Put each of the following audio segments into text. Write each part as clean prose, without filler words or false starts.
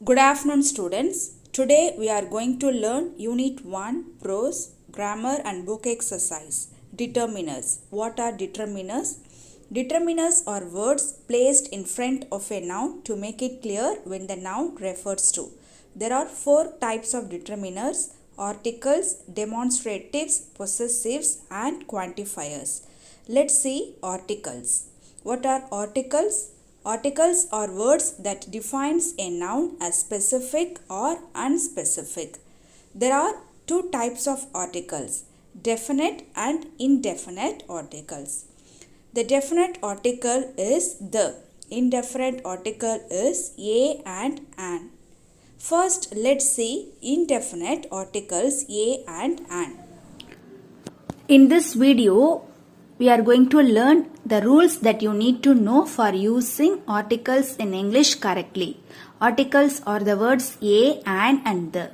Good afternoon, students. Today we are going to learn Unit 1 Prose, Grammar and Book Exercise. Determiners. What are determiners? Determiners are words placed in front of a noun to make it clear when the noun refers to. There are 4 types of determiners: articles, demonstratives, possessives and quantifiers. Let's see articles. What are articles? Articles are words that defines a noun as specific or unspecific. There are 2 types of articles: definite and indefinite articles. The definite article is the. Indefinite article is a and an. First, let's see indefinite articles a and an. In this video, we are going to learn the rules that you need to know for using articles in English correctly. Articles are the words a, an and the.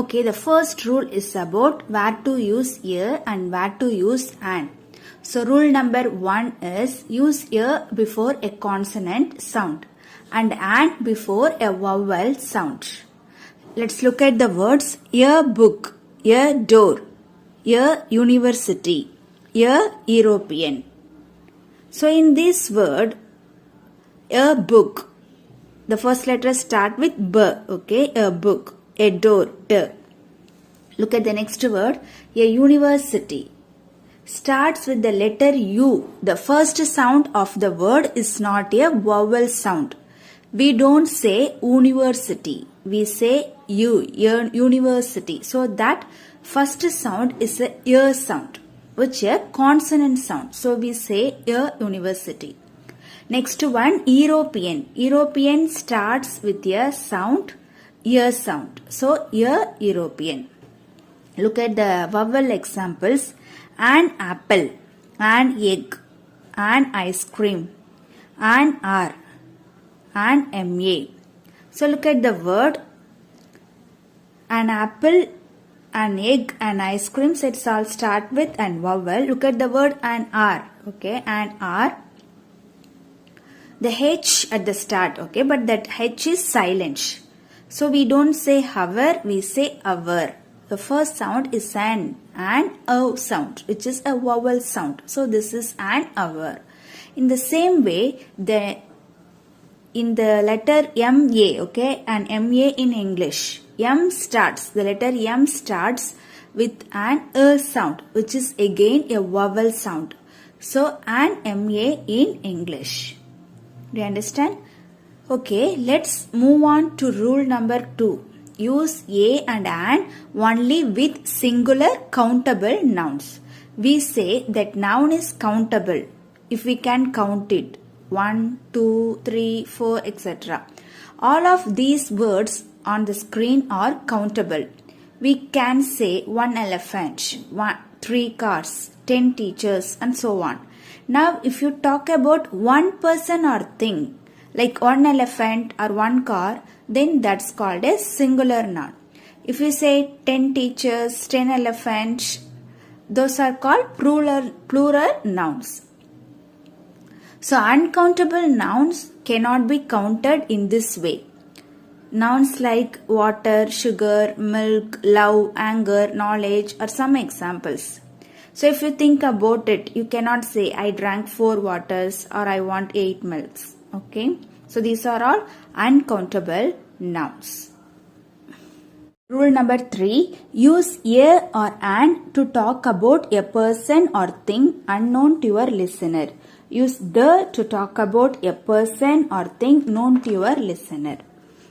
Okay, the first rule is about where to use a and where to use an. So rule number 1 is use a before a consonant sound and an before a vowel sound. Let's look at the words a book, a door, a university, a European. So in this word, a book, the first letter start with b, okay, a book, a door, d. Look at the next word, a university. Starts with the letter U. The first sound of the word is not a vowel sound. We don't say university, we say U, university. So that first sound is a ear sound, which is a consonant sound. So we say a university. Next one, European. European starts with a sound, ear sound. So a European. Look at the vowel examples. An apple, an egg, an ice cream, an hour, an MA. So look at the word an apple, an egg, an ice cream. So it's all start with an vowel. Look at the word an hour, okay, an hour. The H at the start, okay, but that H is silent. So we don't say hour, we say hour. The first sound is an O sound, which is a vowel sound. So this is an hour. In the same way, in the letter MA, okay, an MA in English, the letter M starts with an sound, which is again a vowel sound. So an MA in English. Do you understand? Okay, let's move on to rule number 2. Use a and an only with singular countable nouns. We say that noun is countable if we can count it. 1, 2, 3, 4, etc. All of these words on the screen are countable. We can say 1 elephant, 3 cars, 10 teachers and so on. Now if you talk about one person or thing, like 1 elephant or 1 car, then that's called a singular noun. If we say 10 teachers, 10 elephants, those are called plural nouns. So uncountable nouns cannot be counted in this way. Nouns like water, sugar, milk, love, anger, knowledge are some examples. So if you think about it, you cannot say I drank 4 waters or I want 8 milks. Okay. So these are all uncountable nouns. Rule number 3. Use a or an to talk about a person or thing unknown to your listener. Use the to talk about a person or thing known to your listener.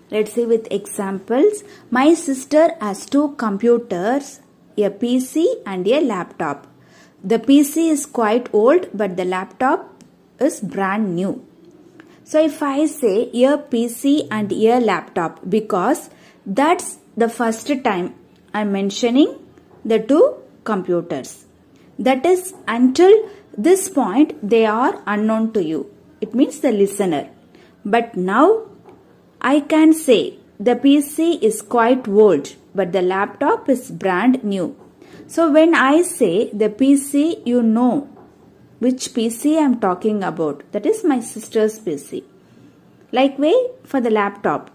Let's see with examples. My sister has 2 computers, a PC and a laptop. The PC is quite old, but the laptop is brand new. So if I say a PC and a laptop, because that's the first time I'm mentioning the 2 computers. That is, until this point they are unknown to you. It means the listener. But now I can say the PC is quite old, but the laptop is brand new. So when I say the PC, you know which PC I am talking about. That is my sister's PC. Likewise for the laptop.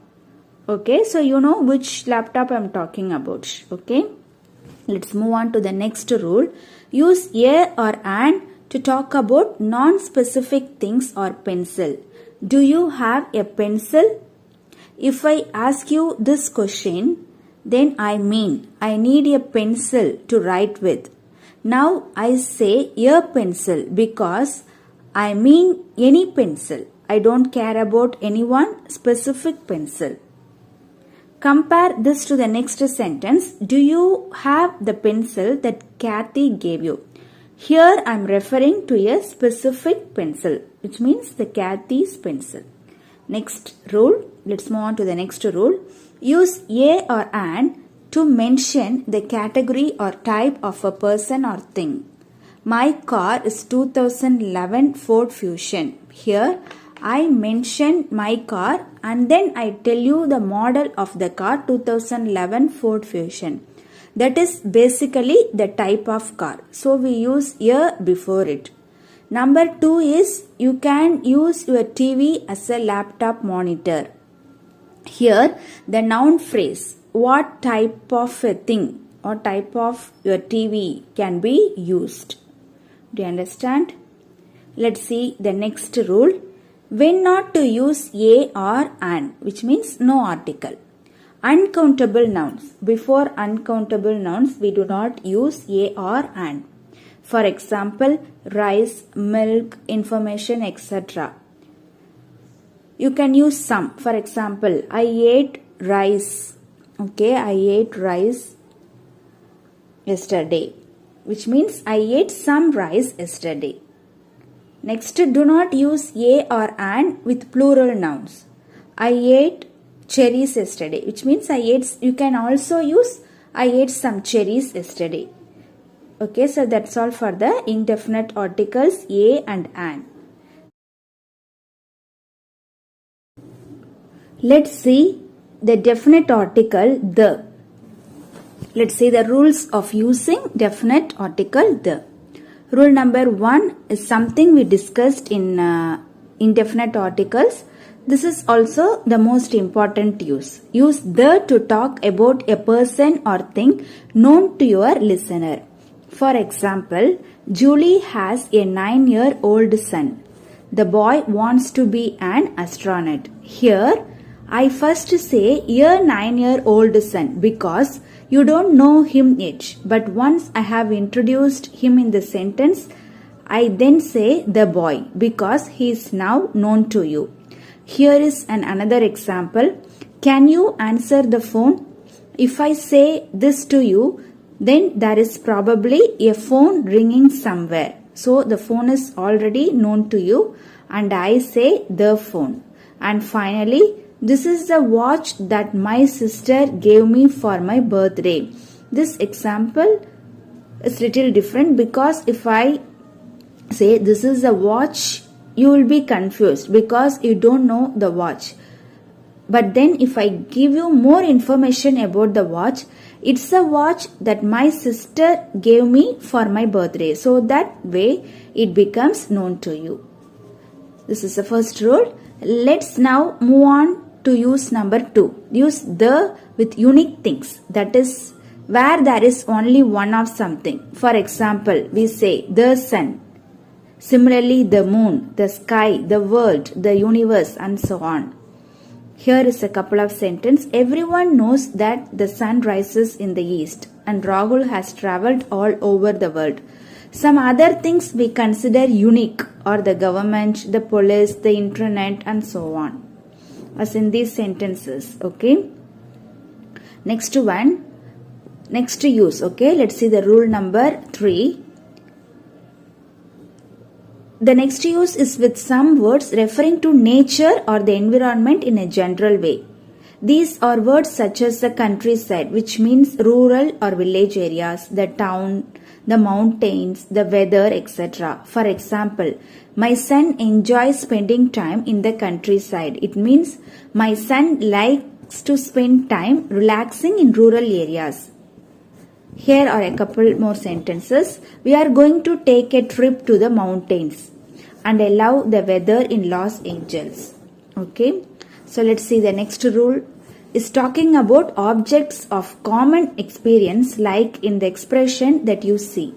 Okay, so you know which laptop I'm talking about. Okay, let's move on to the next rule. Use a or an to talk about non-specific things or pencil. Do you have a pencil? If I ask you this question, then I mean I need a pencil to write with. Now I say a pencil because I mean any pencil. I don't care about any one specific pencil. Compare this to the next sentence. Do you have the pencil that Kathy gave you? Here I am referring to a specific pencil, which means the Kathy's pencil. Next rule. Let's move on to the next rule. Use a or an to mention the category or type of a person or thing. My car is 2011 Ford Fusion. Here I mention my car and then I tell you the model of the car 2011 Ford Fusion. That is basically the type of car. So we use a before it. Number 2 is you can use your TV as a laptop monitor. Here the noun phrase what type of a thing or type of your TV can be used. Do you understand? Let's see the next rule. When not to use a or an, which means no article. Uncountable nouns. Before uncountable nouns, we do not use a or an. For example, rice, milk, information, etc. You can use some. For example, I ate rice. Okay, I ate rice yesterday, which means I ate some rice yesterday. Next, do not use a or an with plural nouns. I ate cherries yesterday, which means you can also use I ate some cherries yesterday. Okay, so that's all for the indefinite articles a and an. Let's see the definite article the. Let's see the rules of using definite article the. Rule number 1 is something we discussed in indefinite articles. This is also the most important use. Use the to talk about a person or thing known to your listener. For example, Julie has a 9-year-old son. The boy wants to be an astronaut. Here, I first say a 9-year-old son because you don't know him yet, but once I have introduced him in the sentence, I then say the boy because he is now known to you. Here is another example. Can you answer the phone? If I say this to you, then there is probably a phone ringing somewhere. So the phone is already known to you and I say the phone. And finally, this is the watch that my sister gave me for my birthday. This example is little different because if I say this is a watch, you will be confused because you don't know the watch. But then if I give you more information about the watch, it's a watch that my sister gave me for my birthday. So that way it becomes known to you. This is the first rule. Let's now move on to use number 2. Use the with unique things. That is where there is only one of something. For example, we say the sun. Similarly, the moon, the sky, the world, the universe and so on. Here is a couple of sentences. Everyone knows that the sun rises in the east and Rahul has travelled all over the world. Some other things we consider unique are the government, the police, the internet and so on. As in these sentences, okay. Next use, okay. Let's see the rule number 3. The next use is with some words referring to nature or the environment in a general way. These are words such as the countryside, which means rural or village areas, the town, the mountains, the weather, etc. For example, my son enjoys spending time in the countryside. It means my son likes to spend time relaxing in rural areas. Here are a couple more sentences. We are going to take a trip to the mountains and I love the weather in Los Angeles. Okay. So let's see the next rule. is talking about objects of common experience, like in the expression that you see.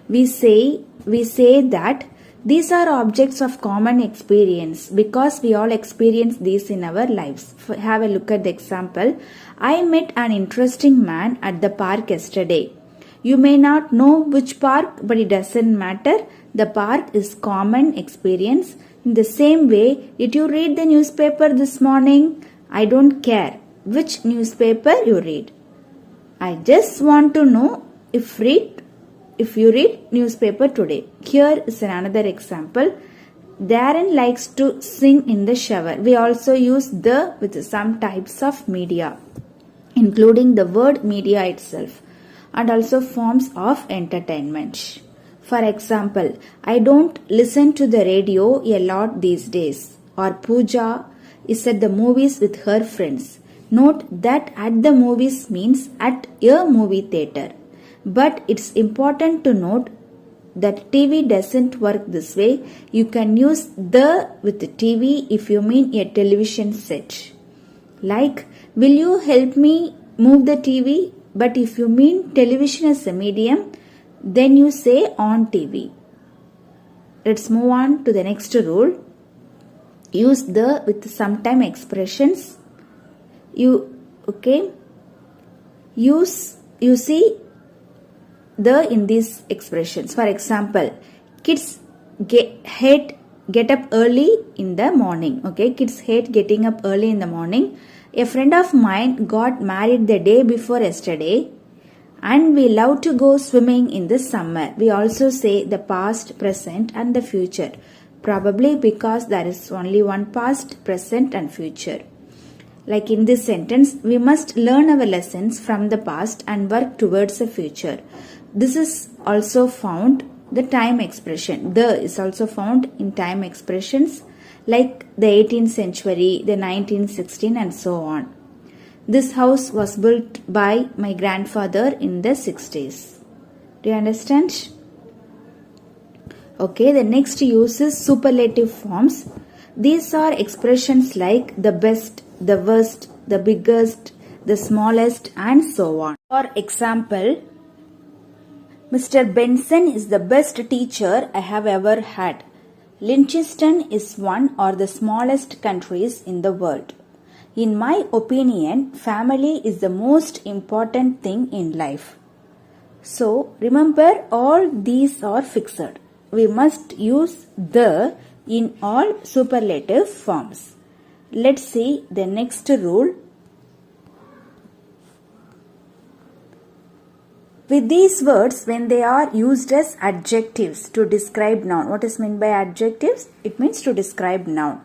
We say that these are objects of common experience because we all experience these in our lives. Have a look at the example. I met an interesting man at the park yesterday. You may not know which park, but it doesn't matter. The park is common experience. In the same way, did you read the newspaper this morning? I don't care which newspaper you read. I just want to know if you read newspaper today. Here is another example. Darren likes to sing in the shower. We also use the with some types of media, including the word media itself, and also forms of entertainment. For example, I don't listen to the radio a lot these days. Or Pooja is at the movies with her friends. Note that at the movies means at a movie theater. But it's important to note that TV doesn't work this way. You can use the with the TV if you mean a television set. Like, will you help me move the TV? But if you mean television as a medium, then you say on TV. Let's move on to the next rule. Use the with sometime expressions. You see the in these expressions. For example, kids get up early in the morning. Okay, kids hate getting up early in the morning. A friend of mine got married the day before yesterday, and we love to go swimming in the summer. We also say the past, present, and the future, probably because there is only one past, present, and future. Like in this sentence, we must learn our lessons from the past and work towards the future. This is also found the time expression. The is also found in time expressions like the 18th century, the 1916, and so on. This house was built by my grandfather in the 60s. Do you understand? Okay, the next use is superlative forms. These are expressions like the best, the worst, the biggest, the smallest, and so on. For example, Mr. Benson is the best teacher I have ever had. Liechtenstein is one of the smallest countries in the world. In my opinion, family is the most important thing in life. So, remember, all these are fixed. We must use the in all superlative forms. Let's see the next rule. With these words, when they are used as adjectives to describe noun. What is meant by adjectives? It means to describe noun.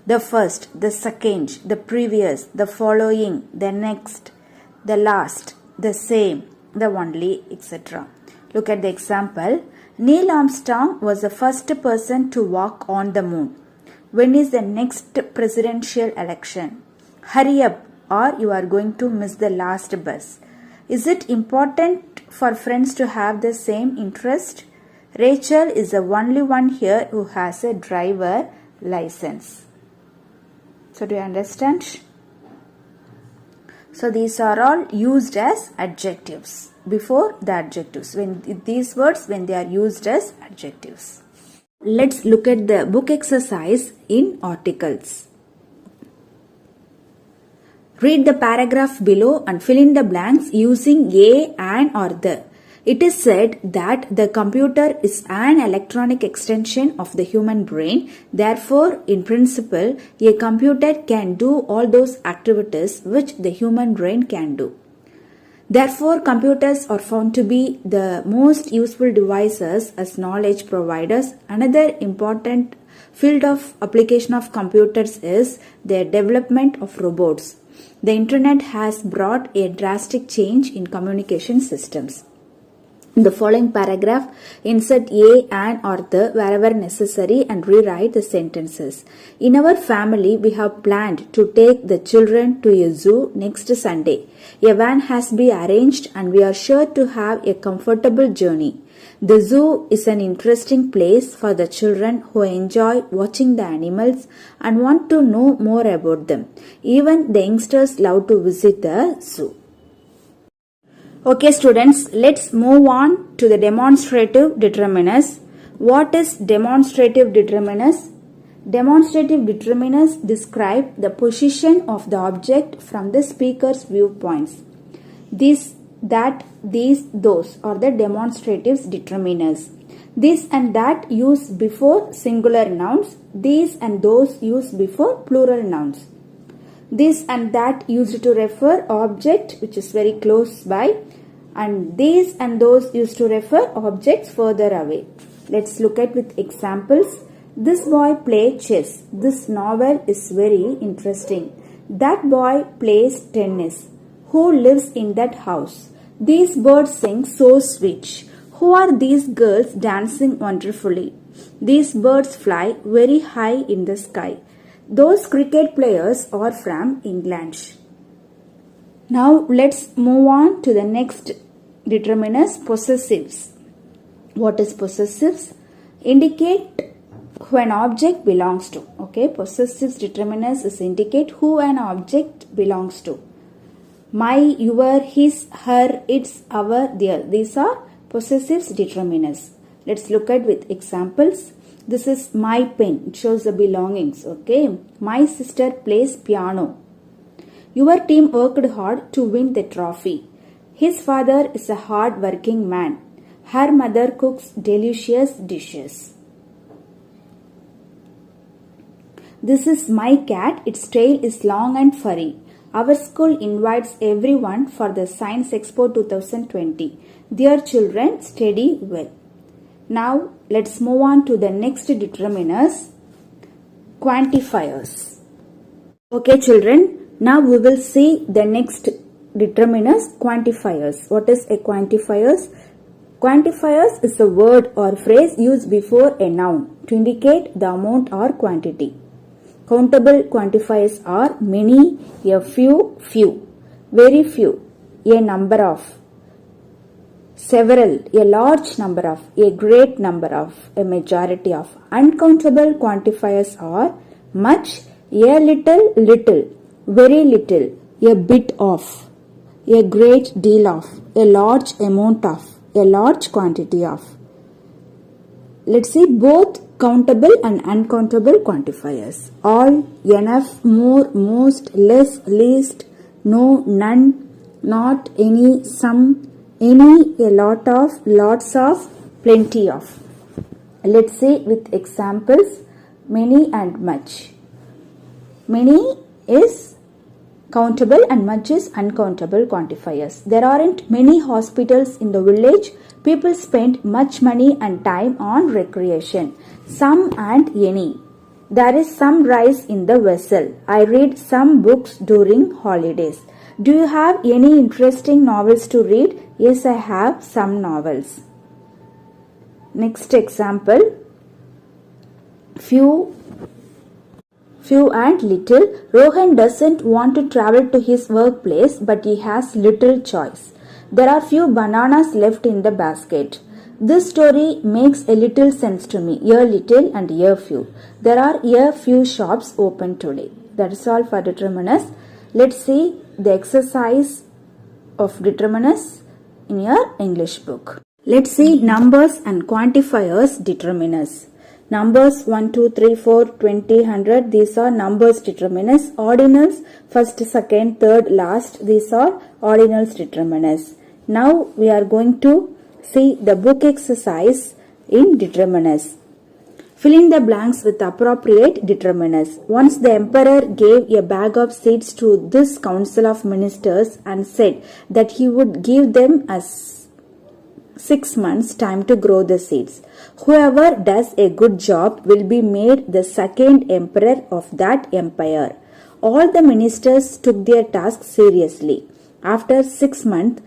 The first, the second, the previous, the following, the next, the last, the same, the only, etc. Look at the example. Neil Armstrong was the first person to walk on the moon. When is the next presidential election? Hurry up, or you are going to miss the last bus. Is it important for friends to have the same interest? Rachel is the only one here who has a driver license. So do you understand? So these are all used as adjectives before the adjectives. When these words, when they are used as adjectives. Let's look at the book exercise in articles. Read the paragraph below and fill in the blanks using a, an, or the. It is said that the computer is an electronic extension of the human brain. Therefore, in principle, a computer can do all those activities which the human brain can do. Therefore, computers are found to be the most useful devices as knowledge providers. Another important field of application of computers is the development of robots. The internet has brought a drastic change in communication systems. In the following paragraph, insert a, an, or the wherever necessary and rewrite the sentences. In our family, we have planned to take the children to a zoo next Sunday. A van has been arranged and we are sure to have a comfortable journey. The zoo is an interesting place for the children who enjoy watching the animals and want to know more about them. Even the youngsters love to visit the zoo. Okay students, let's move on to the demonstrative determiners. What is demonstrative determiners? Demonstrative determiners describe the position of the object from the speaker's viewpoints. These, those are the demonstrative determiners. This and that use before singular nouns. These and those use before plural nouns. This and that used to refer object which is very close by, and these and those used to refer objects further away. Let's look at with examples. This boy plays chess. This novel is very interesting. That boy plays tennis. Who lives in that house? These birds sing so sweet. Who are these girls dancing wonderfully? These birds fly very high in the sky. Those cricket players are from England. Now let's move on to the next determiners, possessives. What is possessives? Indicate who an object belongs to. Okay, possessive determiners is indicate who an object belongs to. My, your, his, her, its, our, their. These are possessive determiners. Let's look at with examples. This is my pen. It shows the belongings. Okay. My sister plays piano. Your team worked hard to win the trophy. His father is a hard-working man. Her mother cooks delicious dishes. This is my cat. Its tail is long and furry. Our school invites everyone for the Science Expo 2020. Dear children, study well. Now, let's move on to the next determiners, quantifiers. Okay, children, now we will see the next determiners, quantifiers. What is a quantifiers? Quantifiers is a word or phrase used before a noun to indicate the amount or quantity. Countable quantifiers are many, a few, very few, a number of, several, a large number of, a great number of, a majority of. Uncountable quantifiers are much, a little, very little, a bit of, a great deal of, a large amount of, a large quantity of. Let's see both countable and uncountable quantifiers. All, enough, more, most, less, least, no, none, not, any, some, any, a lot of, lots of, plenty of. Let's see with examples, many and much. Many is countable and much is uncountable quantifiers. There aren't many hospitals in the village. People spend much money and time on recreation. Some and any. There is some rice in the vessel. I read some books during holidays. Do you have any interesting novels to read? Yes, I have some novels. Next example. Few and little. Rohan doesn't want to travel to his workplace, but he has little choice. There are few bananas left in the basket. This story makes a little sense to me. A little and a few. There are a few shops open today. That is all for determiners. Let's see the exercise of determiners in your English book. Let's see numbers and quantifiers determiners. Numbers 1, 2, 3, 4, 20, 100. These are numbers determiners. Ordinals, first, second, third, last. These are ordinals determiners. Now we are going to see the book exercise in determiners. Fill in the blanks with appropriate determiners. Once the emperor gave a bag of seeds to this council of ministers and said that he would give them a 6 months time to grow the seeds. Whoever does a good job will be made the second emperor of that empire. All the ministers took their task seriously. After 6 months,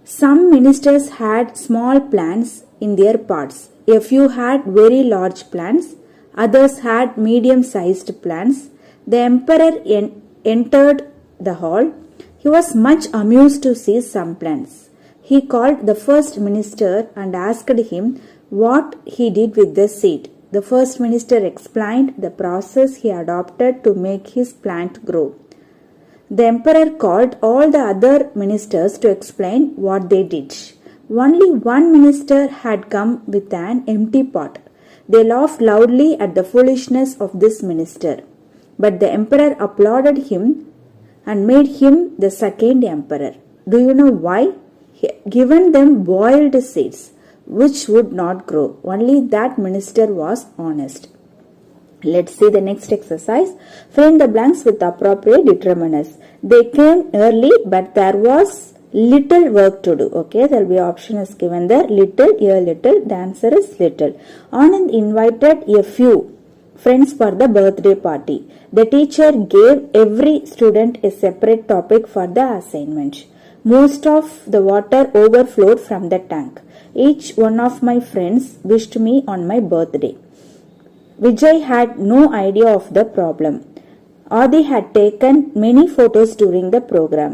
some ministers had small plans in their pots. A few had very large plans. Others had medium-sized plans. The emperor entered the hall. He was much amused to see some plans. he called the first minister and asked him what he did with the seed. The first minister explained the process he adopted to make his plant grow. The emperor called all the other ministers to explain what they did. Only one minister had come with an empty pot. They laughed loudly at the foolishness of this minister. But the emperor applauded him and made him the second emperor. Do you know why? He had given them boiled seeds, which would not grow. Only that minister was honest. Let's see the next exercise. Fill in the blanks with appropriate determiners. They came early, but there was little work to do. Okay, there will be option is given there. Little, a little. The answer is little. Anand invited a few friends for the birthday party. The teacher gave every student a separate topic for the assignment. Most of the water overflowed from the tank. Each one of my friends wished me on my birthday. Vijay had no idea of the problem. Adi had taken many photos during the program.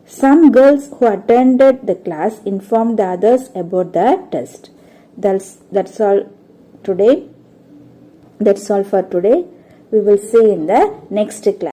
Some girls who attended the class informed the others about the test. That's all today. That's all for today. We will see in the next class.